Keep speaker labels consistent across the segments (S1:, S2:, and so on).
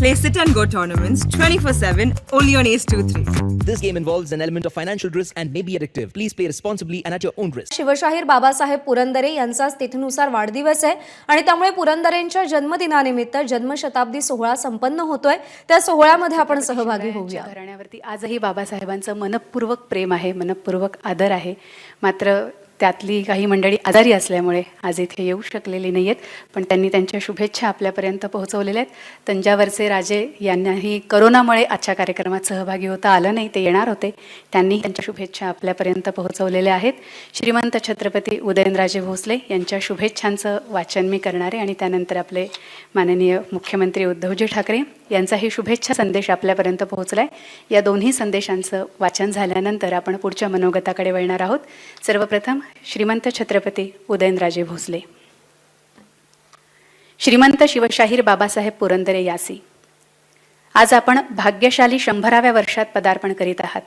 S1: Play sit and go tournaments 24/7 only on Ace 2-3.
S2: This game involves an element of financial risk and may be addictive. Please play responsibly and at your own risk.
S3: शिवशाहीर बाबासाहेब पुरंदरे यांचा तिथीनुसार वाढदिवस आहे आणि त्यामुळे पुरंदरेंच्या जन्मदिनानिमित्त जन्मशताब्दी सोहळा संपन्न होतोय. त्या सोहळ्यामध्ये आपण सहभागी होऊया.
S4: घराण्यावरती आजही बाबासाहेबांचं मनपूर्वक प्रेम आहे, मनपूर्वक आदर आहे. मात्र त्यातली काही मंडळी आजारी असल्यामुळे आज इथे येऊ शकलेली नाही आहेत, पण त्यांनी त्यांच्या शुभेच्छा आपल्यापर्यंत पोहोचवलेल्या आहेत. तंजावरचे राजे यांनाही करोनामुळे आजच्या कार्यक्रमात सहभागी होता आलं नाही, ते येणार होते. त्यांनी त्यांच्या शुभेच्छा आपल्यापर्यंत पोहोचवलेल्या आहेत. श्रीमंत छत्रपती उदयनराजे भोसले यांच्या शुभेच्छांचं वाचन मी करणार आहे आणि त्यानंतर आपले माननीय मुख्यमंत्री उद्धवजी ठाकरे यांचाही शुभेच्छा संदेश आपल्यापर्यंत पोहोचला आहे. या दोन्ही संदेशांचं वाचन झाल्यानंतर आपण पुढच्या मनोगताकडे वळणार आहोत. सर्वप्रथम श्रीमंत छत्रपती उदयनराजे भोसले. श्रीमंत शिवशाहीर बाबासाहेब पुरंदरे यासी, आज आपण भाग्यशाली 100व्या वर्षात पदार्पण करीत आहात.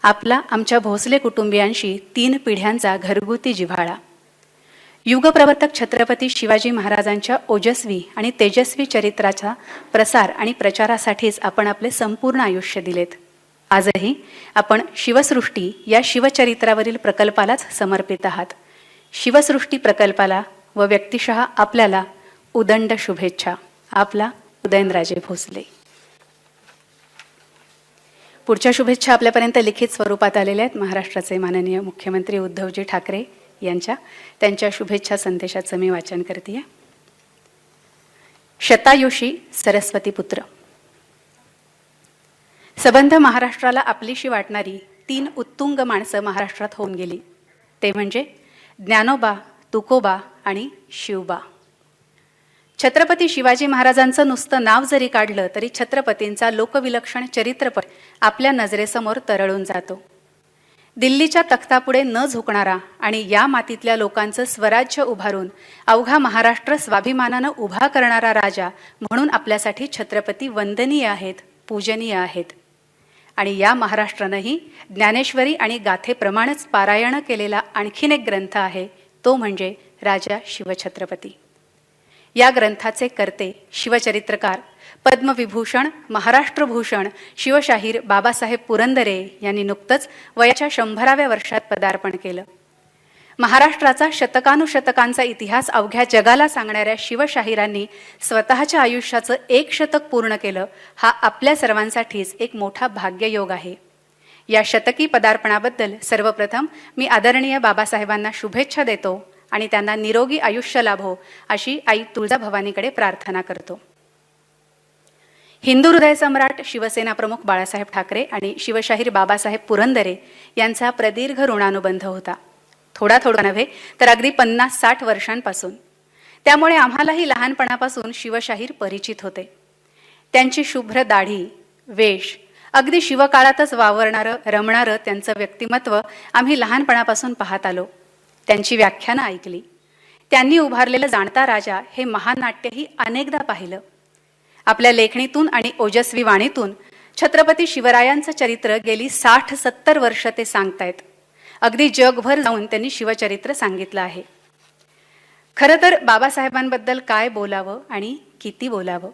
S4: आपला आमच्या भोसले कुटुंबियांशी 3 पिढ्यांचा घरगुती जिव्हाळा. युगप्रवर्तक छत्रपती शिवाजी महाराजांच्या ओजस्वी आणि तेजस्वी चरित्राचा प्रसार आणि प्रचारासाठीच आपण आपले संपूर्ण आयुष्य दिलेत. आजही आपण शिवसृष्टी या शिवचरित्रावरील प्रकल्पालाच समर्पित आहात. शिवसृष्टी प्रकल्पाला व व्यक्तिशः आपल्याला उदंड शुभेच्छा. आपला उदयनराजे भोसले. पुढच्या शुभेच्छा आपल्यापर्यंत लिखित स्वरूपात आलेल्या आहेत. महाराष्ट्राचे माननीय मुख्यमंत्री उद्धवजी ठाकरे त्यांच्या शुभेच्छा संदेशाचं मी वाचन करते. शतायुषी सरस्वती पुत्र. सबंध महाराष्ट्राला आपलीशी वाटणारी 3 उत्तुंग माणसं महाराष्ट्रात होऊन गेली. ते म्हणजे ज्ञानोबा, तुकोबा आणि शिवबा. छत्रपती शिवाजी महाराजांचं नुसतं नाव जरी काढलं तरी छत्रपतींचा लोकविलक्षण चरित्रपट आपल्या नजरेसमोर तरळून जातो. दिल्लीच्या तख्तापुढे न झुकणारा आणि या मातीतल्या लोकांचं स्वराज्य उभारून अवघा महाराष्ट्र स्वाभिमानानं उभा करणारा राजा म्हणून आपल्यासाठी छत्रपती वंदनीय आहेत, पूजनीय आहेत. आणि या महाराष्ट्रानंही ज्ञानेश्वरी आणि गाथेप्रमाणेच पारायण केलेला आणखीन एक ग्रंथ आहे, तो म्हणजे राजा शिवछत्रपती. या ग्रंथाचे कर्ते शिवचरित्रकार पद्मविभूषण, महाराष्ट्रभूषण शिवशाहीर बाबासाहेब पुरंदरे यांनी नुकतंच वयाच्या 100व्या वर्षात पदार्पण केलं. महाराष्ट्राचा शतकानुशतकांचा इतिहास अवघ्या जगाला सांगणाऱ्या शिवशाहिरांनी स्वतःच्या आयुष्याचं 1 शतक पूर्ण केलं. हा आपल्या सर्वांसाठीच एक मोठा भाग्ययोग आहे. या शतकी पदार्पणाबद्दल सर्वप्रथम मी आदरणीय बाबासाहेबांना शुभेच्छा देतो आणि त्यांना निरोगी आयुष्य लाभो अशी आई तुळजाभवानीकडे प्रार्थना करतो. हिंदू हृदय सम्राट शिवसेना प्रमुख बाळासाहेब ठाकरे आणि शिवशाहीर बाबासाहेब पुरंदरे यांचा प्रदीर्घ ऋणानुबंध होता. थोडा नव्हे तर अगदी 50-60 वर्षांपासून. त्यामुळे आम्हालाही लहानपणापासून शिवशाहीर परिचित होते. त्यांची शुभ्र दाढी, वेश, अगदी शिवकाळातच वावरणारं रमणारं त्यांचं व्यक्तिमत्व आम्ही लहानपणापासून पाहत आलो. त्यांची व्याख्यानं ऐकली. त्यांनी उभारलेलं जाणता राजा हे महानाट्यही अनेकदा पाहिलं. आपल्या लेखणीतून आणि ओजस्वी वाणीतून छत्रपती शिवरायांचं चरित्र गेली 60-70 वर्ष ते सांगतायत. अगदी जगभर जाऊन त्यांनी शिवचरित्र सांगितलं आहे. खरं तर बाबासाहेबांबद्दल काय बोलावं आणि किती बोलावं.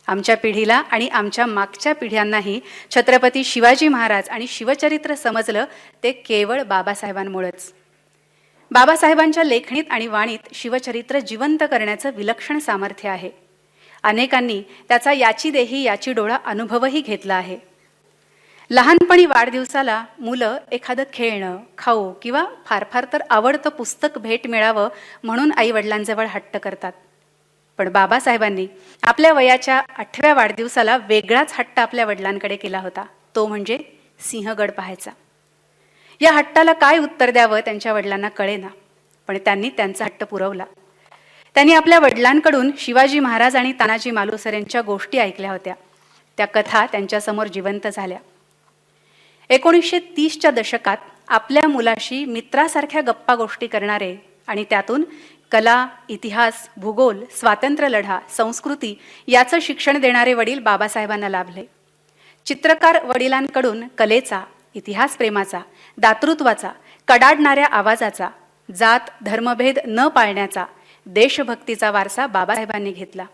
S4: आमच्या पिढीला आणि आमच्या मागच्या पिढ्यांनाही छत्रपती शिवाजी महाराज आणि शिवचरित्र समजलं ते केवळ बाबासाहेबांमुळेच. बाबासाहेबांच्या लेखणीत आणि वाणीत शिवचरित्र जिवंत करण्याचं विलक्षण सामर्थ्य आहे. अनेकांनी त्याचा याची देही याची डोळा अनुभवही घेतला आहे. लहानपणी वाढदिवसाला मुलं एखादं खेळणं, खाऊ किंवा फार तर आवडतं पुस्तक भेट मिळावं म्हणून आईवडिलांजवळ हट्ट करतात. पण बाबासाहेबांनी आपल्या वयाच्या 8व्या वाढदिवसाला वेगळाच हट्ट आपल्या वडिलांकडे केला होता, तो म्हणजे सिंहगड पाहायचा. या हट्टाला काय उत्तर द्यावं त्यांच्या वडिलांना कळेना, पण त्यांनी त्यांचा हट्ट पुरवला. त्यांनी आपल्या वडिलांकडून शिवाजी महाराज आणि तानाजी मालुसरे यांच्या गोष्टी ऐकल्या होत्या. त्या कथा त्यांच्यासमोर जिवंत झाल्या. 1930च्या दशकात आपल्या मुलाशी मित्रासारख्या गप्पा गोष्टी करणारे आणि त्यातून कला, इतिहास, भूगोल, स्वातंत्र्य लढा, संस्कृती याचं शिक्षण देणारे वडील बाबासाहेबांना लाभले. चित्रकार वडिलांकडून कलेचा, इतिहासप्रेमाचा, दातृत्वाचा, कडाडणाऱ्या आवाजाचा, जात धर्मभेद न पाळण्याचा, देशभक्तीचा वारसा बाबासाहेबांनी घेतला.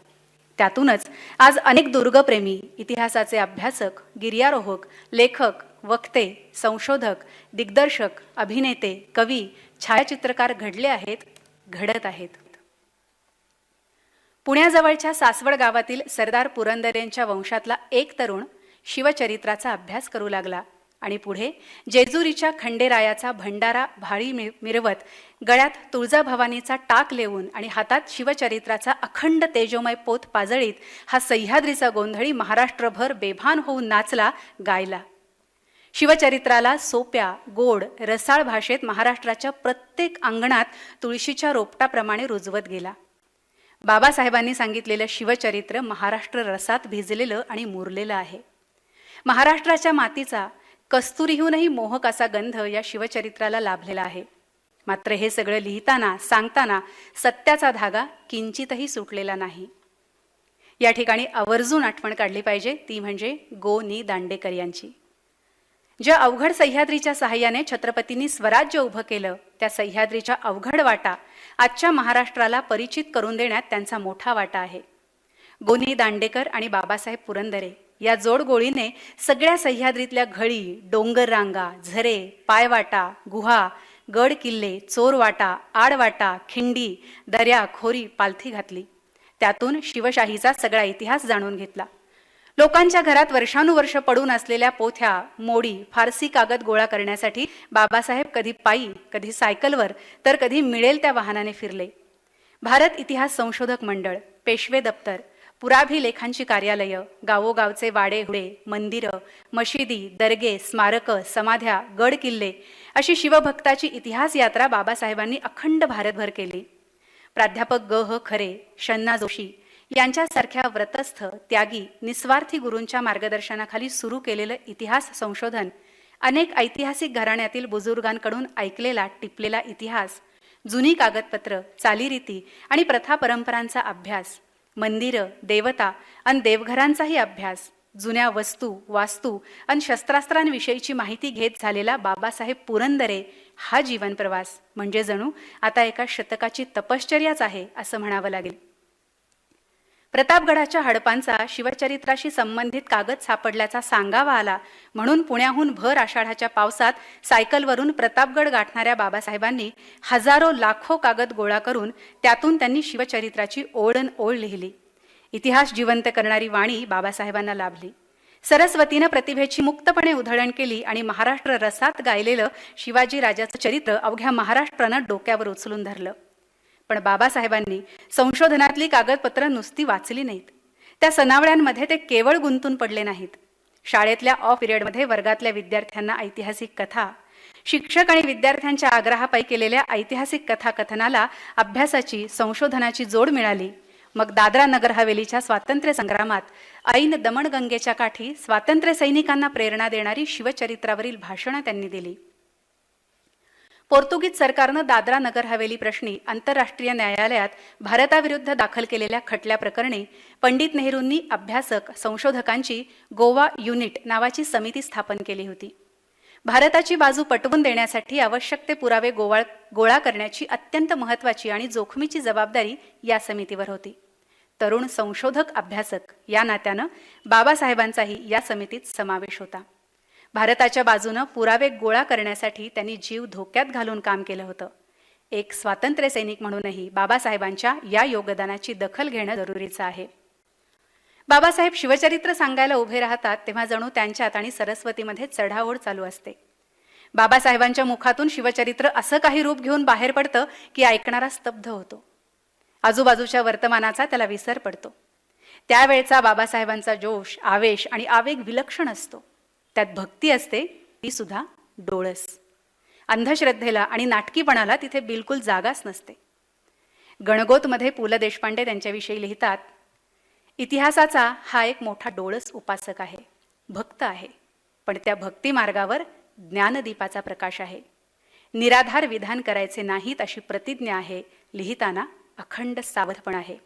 S4: त्यातूनच आज अनेक दुर्गप्रेमी, इतिहासाचे अभ्यासक, गिर्यारोहक, लेखक, वक्ते, संशोधक, दिग्दर्शक, अभिनेते, कवी, छायाचित्रकार घडले आहेत, घडत आहेत. पुण्याजवळच्या सासवड गावातील सरदार पुरंदरेंच्या वंशातला एक तरुण शिवचरित्राचा अभ्यास करू लागला आणि पुढे जेजुरीच्या खंडेरायाचा भंडारा भाळी मिरवत, गळ्यात तुळजाभवानीचा टाक लेवून आणि हातात शिवचरित्राचा अखंड तेजोमय पोत पाजळीत हा सह्याद्रीचा गोंधळी महाराष्ट्रभर बेभान होऊन नाचला, गायला. शिवचरित्राला सोप्या, गोड, रसाळ भाषेत महाराष्ट्राच्या प्रत्येक अंगणात तुळशीच्या रोपटाप्रमाणे रुजवत गेला. बाबासाहेबांनी सांगितलेलं शिवचरित्र महाराष्ट्र रसात भिजलेलं आणि मुरलेलं आहे. महाराष्ट्राच्या मातीचा कस्तुरीहूनही मोहक असा गंध या शिवचरित्राला लाभलेला आहे. मात्र हे सगळं लिहिताना, सांगताना सत्याचा धागा किंचितही सुटलेला नाही. या ठिकाणी आवर्जून आठवण काढली पाहिजे, ती म्हणजे गो. नि. दांडेकर यांची. ज्या अवघड सह्याद्रीच्या सहाय्याने छत्रपतींनी स्वराज्य उभं केलं, त्या सह्याद्रीच्या अवघड वाटा आजच्या महाराष्ट्राला परिचित करून देण्यात त्यांचा मोठा वाटा आहे. गो. नि. दांडेकर आणि बाबासाहेब पुरंदरे या जोडगोळीने सगळ्या सह्याद्रीतल्या घळी, डोंगर रांगा, झरे, पायवाटा, गुहा, गड किल्ले, चोरवाटा, आडवाटा, खिंडी, दर्या, खोरी पालथी घातली. त्यातून शिवशाहीचा सगळा इतिहास जाणून घेतला. लोकांच्या घरात वर्षानुवर्ष पडून असलेल्या पोथ्या, मोडी, फारसी कागद गोळा करण्यासाठी बाबासाहेब कधी पायी, कधी सायकलवर, तर कधी मिळेल त्या वाहनाने फिरले. भारत इतिहास संशोधक मंडळ, पेशवे दप्तर, पुराभिलेखांची कार्यालयं, गावोगावचे वाडेहुडे, मंदिरं, मशिदी, दर्गे, स्मारकं, समाध्या, गड किल्ले अशी शिवभक्ताची इतिहास यात्रा बाबासाहेबांनी अखंड भारतभर केली. प्राध्यापक ग. ह. खरे, शन्ना जोशी यांच्यासारख्या व्रतस्थ, त्यागी, निस्वार्थी गुरूंच्या मार्गदर्शनाखाली सुरू केलेलं इतिहास संशोधन, अनेक ऐतिहासिक घराण्यातील बुजुर्गांकडून ऐकलेला, टिपलेला इतिहास, जुनी कागदपत्र, चालीरीती आणि प्रथा परंपरांचा अभ्यास, मंदिरं, देवता आणि देवघरांचाही अभ्यास, जुन्या वस्तू, वास्तू आणि शस्त्रास्त्रांविषयीची माहिती घेत झालेला बाबासाहेब पुरंदरे हा जीवन प्रवास म्हणजे जणू आता एका शतकाची तपश्चर्याच आहे असं म्हणावं लागेल. प्रतापगडाच्या हडपांचा शिवचरित्राशी संबंधित कागद सापडल्याचा सांगावा आला म्हणून पुण्याहून भर आषाढाच्या पावसात सायकलवरून प्रतापगड गाठणाऱ्या बाबासाहेबांनी हजारो लाखो कागद गोळा करून त्यातून त्यांनी शिवचरित्राची ओढण ओढ लिहिली. इतिहास जिवंत करणारी वाणी बाबासाहेबांना लाभली. सरस्वतीनं प्रतिभेची मुक्तपणे उधळण केली आणि महाराष्ट्र रसात गायलेलं शिवाजी राजाचं चरित्र अवघ्या महाराष्ट्रानं डोक्यावर उचलून धरलं. पण बाबासाहेबांनी संशोधनातली कागदपत्र नुसती वाचली नाहीत. त्या सनावळ्यांमध्ये ते केवळ गुंतून पडले नाहीत. शाळेतल्या ऑफ पिरियडमध्ये वर्गातल्या विद्यार्थ्यांना ऐतिहासिक कथा, शिक्षक आणि विद्यार्थ्यांच्या आग्रहापायी केलेल्या ऐतिहासिक कथाकथनाला अभ्यासाची, संशोधनाची जोड मिळाली. मग दादरा नगर हवेलीच्या स्वातंत्र्य संग्रामात ऐन दमणगंगेच्या काठी स्वातंत्र्य सैनिकांना प्रेरणा देणारी शिवचरित्रावरील भाषणं त्यांनी दिली. पोर्तुगीज सरकारनं दादरा नगर हवेली प्रश्नी आंतरराष्ट्रीय न्यायालयात भारताविरुद्ध दाखल केलेल्या खटल्याप्रकरणी पंडित नेहरूंनी अभ्यासक, संशोधकांची गोवा युनिट नावाची समिती स्थापन केली होती. भारताची बाजू पटवून देण्यासाठी आवश्यक ते पुरावे गोळा करण्याची अत्यंत महत्त्वाची आणि जोखमीची जबाबदारी या समितीवर होती. तरुण संशोधक अभ्यासक या नात्यानं बाबासाहेबांचाही या समितीत समावेश होता. भारताच्या बाजूनं पुरावे गोळा करण्यासाठी त्यांनी जीव धोक्यात घालून काम केलं होतं. एक स्वातंत्र्य सैनिक म्हणूनही बाबासाहेबांच्या या योगदानाची दखल घेणं जरुरीचं आहे. बाबासाहेब शिवचरित्र सांगायला उभे राहतात तेव्हा जणू त्यांच्यात आणि सरस्वतीमध्ये चढाओढ चालू असते. बाबासाहेबांच्या मुखातून शिवचरित्र असं काही रूप घेऊन बाहेर पडतं की ऐकणारा स्तब्ध होतो. आजूबाजूच्या वर्तमानाचा त्याला विसर पडतो. त्यावेळचा बाबासाहेबांचा जोश, आवेश आणि आवेग विलक्षण असतो. त्यात भक्ती असते, ती सुद्धा डोळस. अंधश्रद्धेला आणि नाटकीपणाला तिथे बिलकुल जागाच नसते. गणगोतमध्ये पु ल देशपांडे त्यांच्याविषयी लिहितात, इतिहासाचा हा एक मोठा डोळस उपासक आहे, भक्त आहे, पण त्या भक्ती मार्गावर ज्ञानदीपाचा प्रकाश आहे. निराधार विधान करायचे नाहीत अशी प्रतिज्ञा आहे. लिहिताना अखंड सावधपण आहे.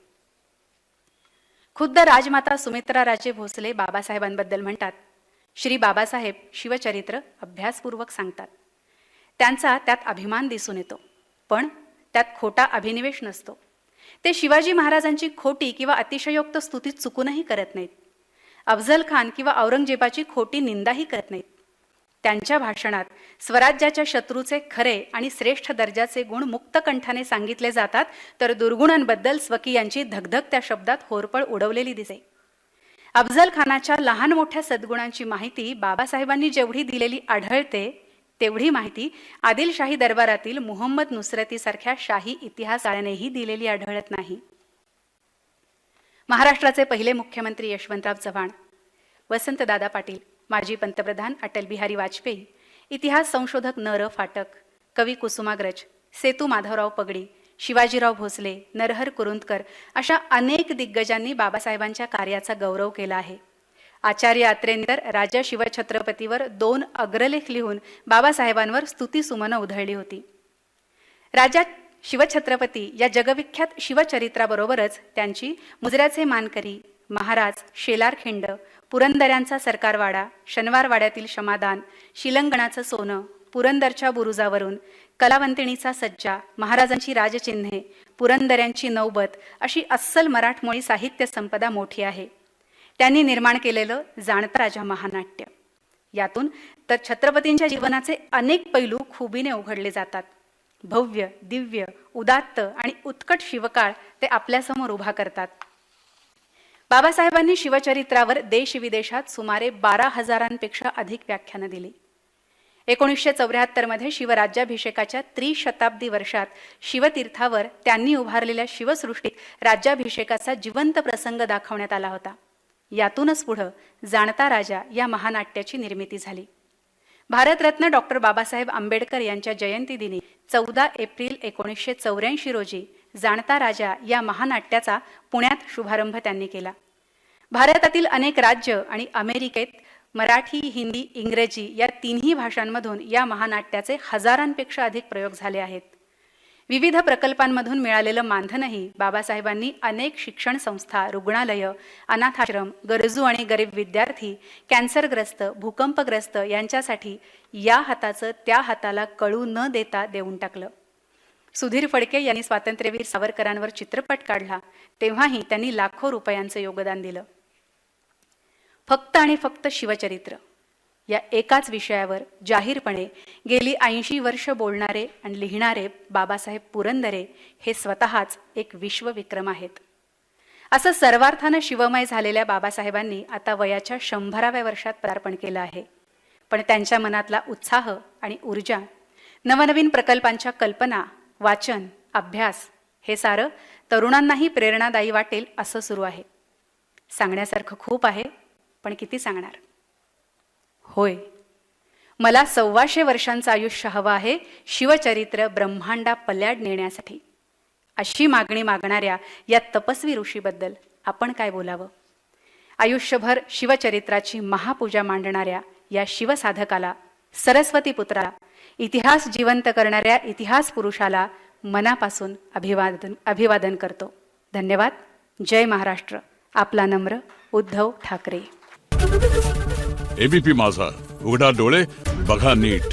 S4: खुद्द राजमाता सुमित्राराजे भोसले बाबासाहेबांबद्दल म्हणतात, श्री बाबासाहेब शिवचरित्र अभ्यासपूर्वक सांगतात. त्यांचा त्यात अभिमान दिसून येतो, पण त्यात खोटा अभिनिवेश नसतो. ते शिवाजी महाराजांची खोटी किंवा अतिशयोक्त स्तुती चुकूनही करत नाहीत. अफझल खान किंवा औरंगजेबाची खोटी निंदाही करत नाहीत. त्यांच्या भाषणात स्वराज्याच्या शत्रूचे खरे आणि श्रेष्ठ दर्जाचे गुण मुक्तकंठाने सांगितले जातात, तर दुर्गुणांबद्दल स्वकीयांची धगधग त्या शब्दात होरपळ उडवलेली दिसे. अफझल खानाच्या लहान मोठ्या सद्गुणांची माहिती बाबासाहेबांनी जेवढी दिलेली आढळते, तेवढी माहिती आदिलशाही दरबारातील मुहम्मद नुसरतीसारख्या शाही इतिहासकारांनीही दिलेली आढळत नाही. महाराष्ट्राचे पहिले मुख्यमंत्री यशवंतराव चव्हाण, वसंतदादा पाटील, माजी पंतप्रधान अटल बिहारी वाजपेयी, इतिहास संशोधक न.र. फाटक, कवी कुसुमाग्रज, सेतू माधवराव पगडी, शिवाजीराव भोसले, नरहर कुरुंदकर अशा अनेक दिग्गजांनी बाबासाहेबांच्या कार्याचा गौरव केला आहे. आचार्य अत्रेंनी तर राजा शिवछत्रपतीवर 2 अग्रलेख लिहून बाबासाहेबांवर स्तुतीसुमनं उधळली होती. राजा शिवछत्रपती या जगविख्यात शिवचरित्राबरोबरच त्यांची मुजऱ्याचे मानकरी, महाराज, शेलारखिंड, पुरंदऱ्यांचा सरकारवाडा, शनिवारवाड्यातील क्षमादान, शिलंगणाचं सोनं, पुरंदरच्या बुरुजावरून, कलावंतिणीचा सज्जा, महाराजांची राजचिन्हे, पुरंदऱ्यांची नौबत अशी अस्सल मराठमोळी साहित्य संपदा मोठी आहे. त्यांनी निर्माण केलेलं जाणता राजा महानाट्य, यातून तर छत्रपतींच्या जीवनाचे अनेक पैलू खुबीने उघडले जातात. भव्य, दिव्य, उदात्त आणि उत्कट शिवकाळ ते आपल्यासमोर उभा करतात. बाबासाहेबांनी शिवचरित्रावर देश-विदेशात सुमारे 12,000पेक्षा अधिक व्याख्यानं दिली. 1974 मध्ये शिवराज्याभिषेकाच्या त्रिशताब्दी वर्षात शिवतीर्थावर त्यांनी उभारलेल्या शिवसृष्टीत राज्याभिषेकाचा जिवंत प्रसंग दाखवण्यात आला होता. यातूनच पुढं जाणता राजा या महानाट्याची निर्मिती झाली. भारतरत्न डॉक्टर बाबासाहेब आंबेडकर यांच्या जयंतीदिनी 14 एप्रिल 1984 रोजी जाणता राजा या महानाट्याचा पुण्यात शुभारंभ त्यांनी केला. भारतातील अनेक राज्य आणि अमेरिकेत मराठी, हिंदी, इंग्रजी या तिन्ही भाषांमधून या महानाट्याचे हजारांपेक्षा अधिक प्रयोग झाले आहेत. विविध प्रकल्पांमधून मिळालेलं मानधनही बाबासाहेबांनी अनेक शिक्षण संस्था, रुग्णालय, अनाथाश्रम, गरजू आणि गरीब विद्यार्थी, कॅन्सरग्रस्त, भूकंपग्रस्त यांच्यासाठी या हाताचं त्या हाताला कळू न देता देऊन टाकलं. सुधीर फडके यांनी स्वातंत्र्यवीर सावरकरांवर चित्रपट काढला, तेव्हाही त्यांनी लाखो रुपयांचं योगदान दिलं. फक्त आणि फक्त शिवचरित्र या एकाच विषयावर जाहीरपणे गेली 80 वर्ष बोलणारे आणि लिहिणारे बाबासाहेब पुरंदरे हे स्वतःच एक विश्वविक्रम आहेत. असं सर्वार्थानं शिवमय झालेल्या बाबासाहेबांनी आता वयाच्या 100व्या वर्षात पदार्पण केलं आहे. पण त्यांच्या मनातला उत्साह आणि ऊर्जा, नवनवीन प्रकल्पांच्या कल्पना, वाचन, अभ्यास हे सारं तरुणांनाही प्रेरणादायी वाटेल असं सुरू आहे. सांगण्यासारखं खूप आहे, पण किती सांगणार. होय, मला 125 वर्षांचं आयुष्य हवं आहे शिवचरित्र ब्रह्मांडा पल्याड नेण्यासाठी. अशी मागणी मागणाऱ्या या तपस्वी ऋषीबद्दल आपण काय बोलावं. आयुष्यभर शिवचरित्राची महापूजा मांडणाऱ्या या शिवसाधकाला, सरस्वती पुत्राला, इतिहास जिवंत करणाऱ्या इतिहास पुरुषाला मनापासून अभिवादन करतो. धन्यवाद. जय महाराष्ट्र. आपला नम्र उद्धव ठाकरे.
S5: एबीपी माझा, उघडा डोळे बघा नीट.